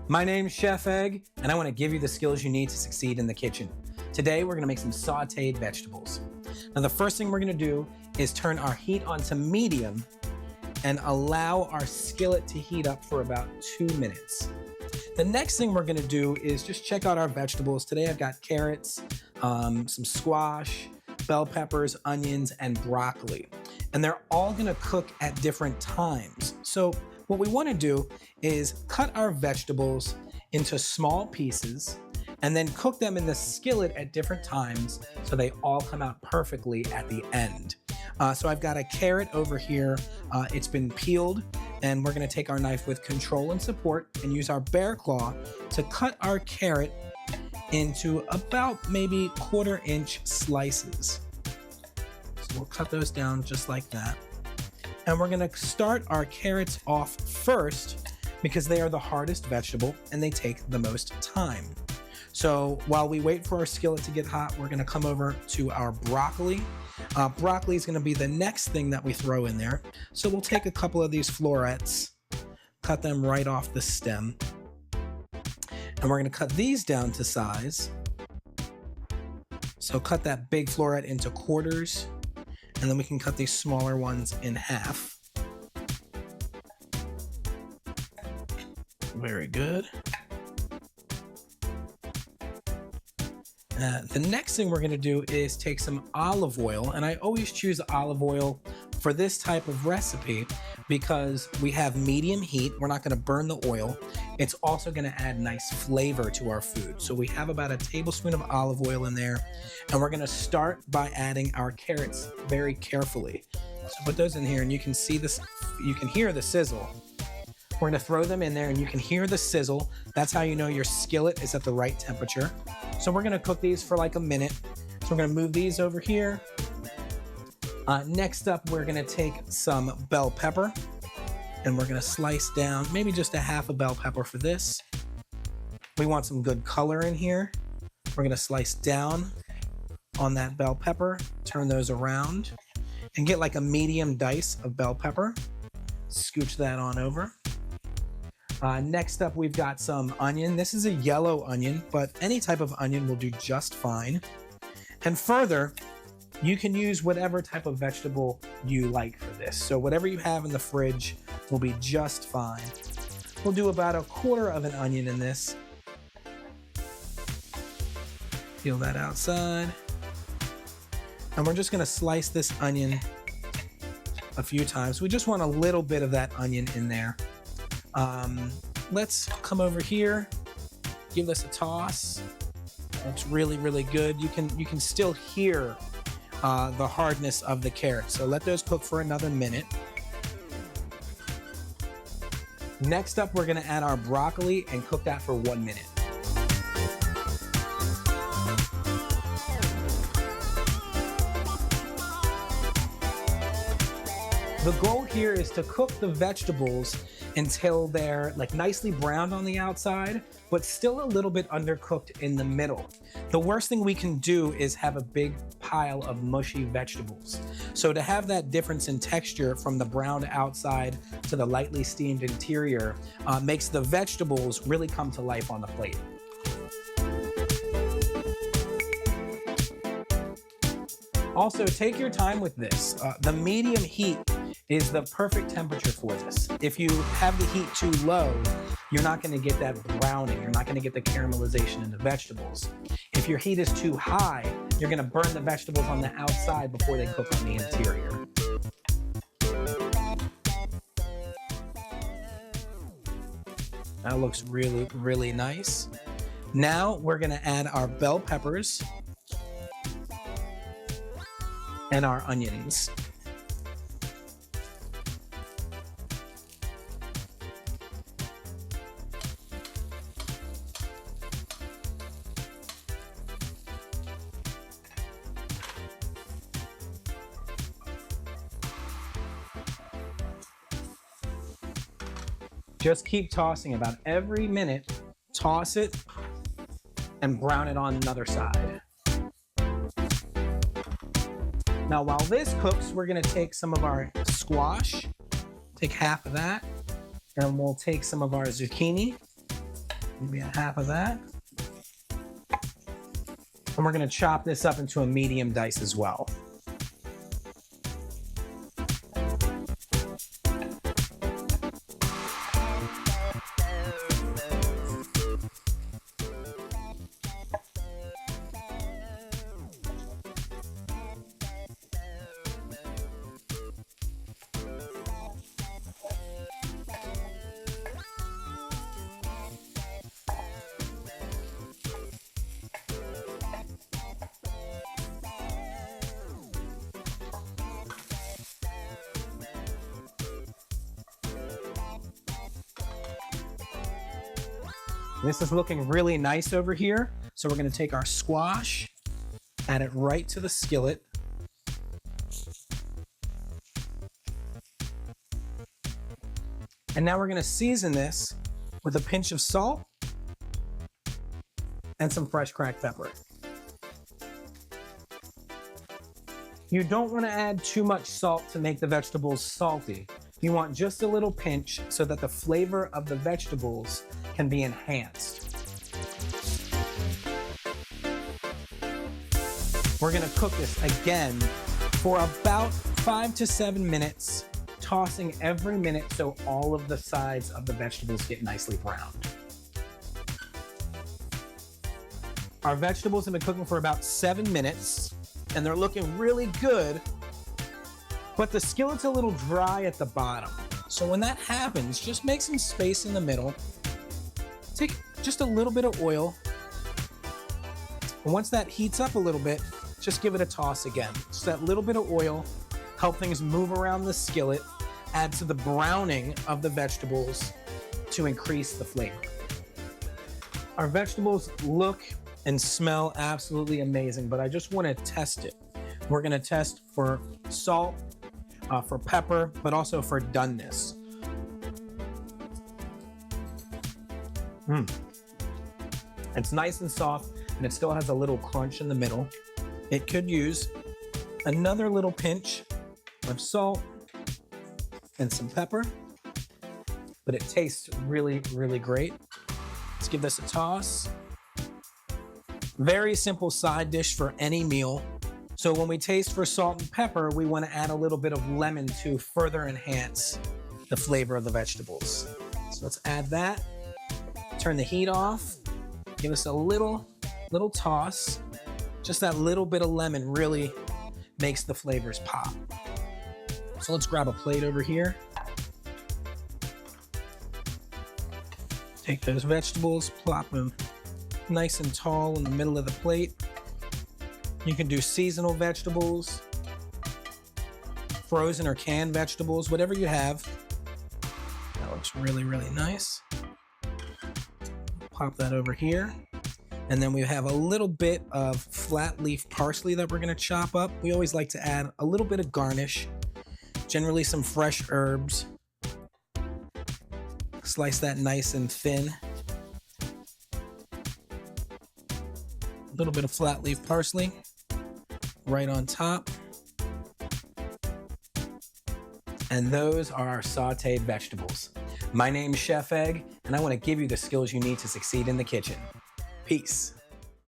My name's Chef Egg, and I want to give you the skills you need to succeed in the kitchen. Today, we're going to make some sauteed vegetables. Now, the first thing we're going to do is turn our heat onto medium and allow our skillet to heat up for about 2 minutes. The next thing we're going to do is just check out our vegetables. Today, I've got carrots, some squash, bell peppers, onions, and broccoli. And they're all going to cook at different times. So what we want to do is cut our vegetables into small pieces and then cook them in the skillet at different times so they all come out perfectly at the end. So I've got a carrot over here. It's been peeled, and we're going to take our knife with control and support and use our bear claw to cut our carrot into about maybe 1/4 inch slices. So we'll cut those down just like that. And we're gonna start our carrots off first because they are the hardest vegetable and they take the most time. So while we wait for our skillet to get hot, we're gonna come over to our broccoli. Broccoli is gonna be the next thing that we throw in there. So we'll take a couple of these florets, cut them right off the stem. And we're gonna cut these down to size. So cut that big floret into quarters, and then we can cut these smaller ones in half. Very good. The next thing we're gonna do is take some olive oil, and I always choose olive oil for this type of recipe because we have medium heat. We're not gonna burn the oil. It's also gonna add nice flavor to our food. So we have about a tablespoon of olive oil in there, and we're gonna start by adding our carrots very carefully. So put those in here, and you can see this, you can hear the sizzle. We're gonna throw them in there, and you can hear the sizzle. That's how you know your skillet is at the right temperature. So we're gonna cook these for like a minute. So we're gonna move these over here. Next up, we're gonna take some bell pepper, and we're gonna slice down maybe just a half a bell pepper for this. We want some good color in here. We're gonna slice down on that bell pepper, turn those around, and get like a medium dice of bell pepper. Scooch that on over. Next up, we've got some onion. This is a yellow onion, but any type of onion will do just fine. And further, you can use whatever type of vegetable you like for this. So whatever you have in the fridge will be just fine. We'll do about 1/4 of an onion in this. Peel that outside. And we're just gonna slice this onion a few times. We just want a little bit of that onion in there. Let's come over here, give this a toss. Looks really, really good. You can still hear the hardness of the carrots. So let those cook for another minute. Next up, we're gonna add our broccoli and cook that for 1 minute. The goal here is to cook the vegetables until they're like nicely browned on the outside, but still a little bit undercooked in the middle. The worst thing we can do is have a big pile of mushy vegetables. So to have that difference in texture from the browned outside to the lightly steamed interior makes the vegetables really come to life on the plate. Also, take your time with this. The medium heat is the perfect temperature for this. If you have the heat too low, you're not gonna get that browning. You're not gonna get the caramelization in the vegetables. If your heat is too high, you're gonna burn the vegetables on the outside before they cook on the interior. That looks really, really nice. Now we're gonna add our bell peppers and our onions. Just keep tossing about every minute. Toss it and brown it on another side. Now, while this cooks, we're gonna take some of our squash, take half of that, and we'll take some of our zucchini, Maybe a half of that. And we're gonna chop this up into a medium dice as well. This is looking really nice over here. So we're gonna take our squash, add it right to the skillet. And now we're gonna season this with a pinch of salt and some fresh cracked pepper. You don't wanna add too much salt to make the vegetables salty. You want just a little pinch so that the flavor of the vegetables can be enhanced. We're gonna cook this again for about 5 to 7 minutes, tossing every minute so all of the sides of the vegetables get nicely browned. Our vegetables have been cooking for about 7 minutes, and they're looking really good, but the skillet's a little dry at the bottom. So when that happens, just make some space in the middle. Take just a little bit of oil. And once that heats up a little bit, just give it a toss again. Just that little bit of oil, help things move around the skillet, add to the browning of the vegetables to increase the flavor. Our vegetables look and smell absolutely amazing, but I just want to test it. We're gonna test for salt, for pepper, but also for doneness. It's nice and soft, and it still has a little crunch in the middle. It could use another little pinch of salt and some pepper, but it tastes really, really great. Let's give this a toss. Very simple side dish for any meal. So when we taste for salt and pepper, we want to add a little bit of lemon to further enhance the flavor of the vegetables. So let's add that. Turn the heat off. Give us a little toss. Just that little bit of lemon really makes the flavors pop. So let's grab a plate over here. Take those vegetables, plop them nice and tall in the middle of the plate. You can do seasonal vegetables, frozen or canned vegetables, whatever you have. That looks really, really nice. Pop that over here. And then we have a little bit of flat leaf parsley that we're gonna chop up. We always like to add a little bit of garnish, generally some fresh herbs. Slice that nice and thin. A little bit of flat leaf parsley right on top. And those are our sauteed vegetables. My name is Chef Egg, and I want to give you the skills you need to succeed in the kitchen. Peace.